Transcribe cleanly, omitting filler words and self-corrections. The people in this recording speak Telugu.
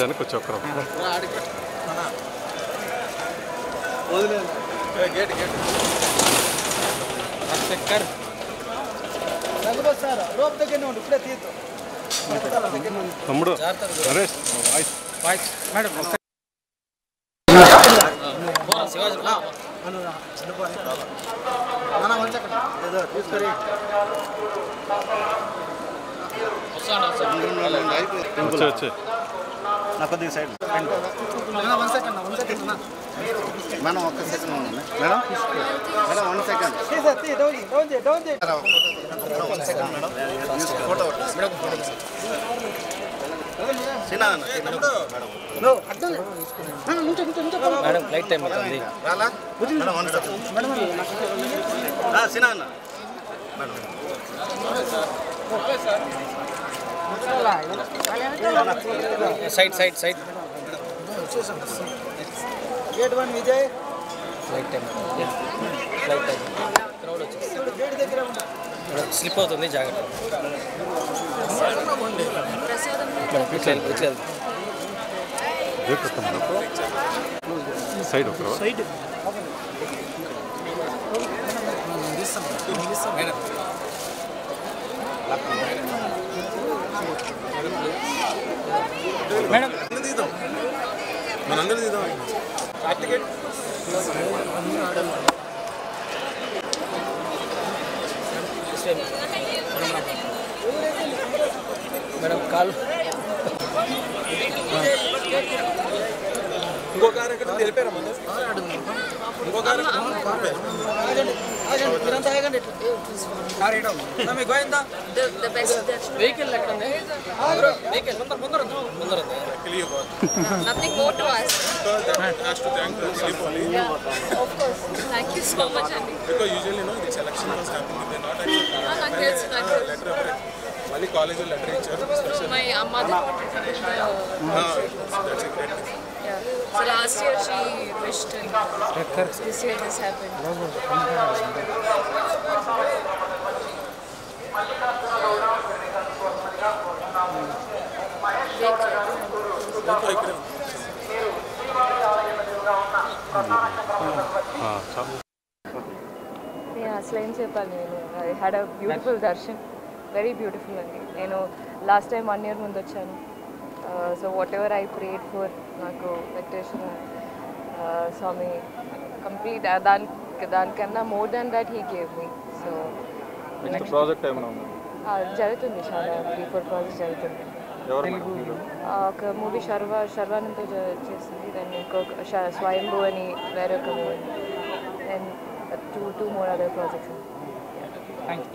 వెనక్కి వచ్చి ఒక్కరు తమ్ముడు నరేష్ మేడం వచ్చే నా కొద్దిగా సైడ్ మేడం ఒక్క second madam madam 1 second photo madam flight time అవుతుంది సినా అన్న side side side gate 1 Vijay flight time flight time crowd వచ్చేసి గేట్ దగ్గర స్లిప్ అవుతుంది జాగ్రత్త సైడ్ ఒకరు సైడ్ మేడం మనందరూ తీద్దాం మేడం కాల్ ఇంకో కారు ఎక్కడ తెలిపారా ఇంకో కారు వెహికల్ ఎక్కడ ఉంది వెహికల్ ముందర Nothing more to ask. that has to thank the Gallipoli. Yeah, of course. Thank you so much, Andy. Because usually the selection was happening. They're not actually letter mali college letter icharu special. My mother wanted to That's a great thing. yeah. So last year she wished this year this happened. నేను అసలు ఏం చెప్పాలి నేను I had a beautiful darshan very beautiful అండి నేను లాస్ట్ టైం 1 year ముందు వచ్చాను so whatever I prayed for నాకు వెంకటేశ్వర స్వామి కంప్లీట్ దానికన్నా more than that he gave me so project ఏమైనా జరుగుతుంది చాలా 3-4 ప్రాజెక్ట్స్ జరుగుతుంది ఒక మూవీ శర్వానంతో చేస్తుంది దాన్ని ఇంకొక స్వయంభూ అని వేరే ఒక movie and two more other projects.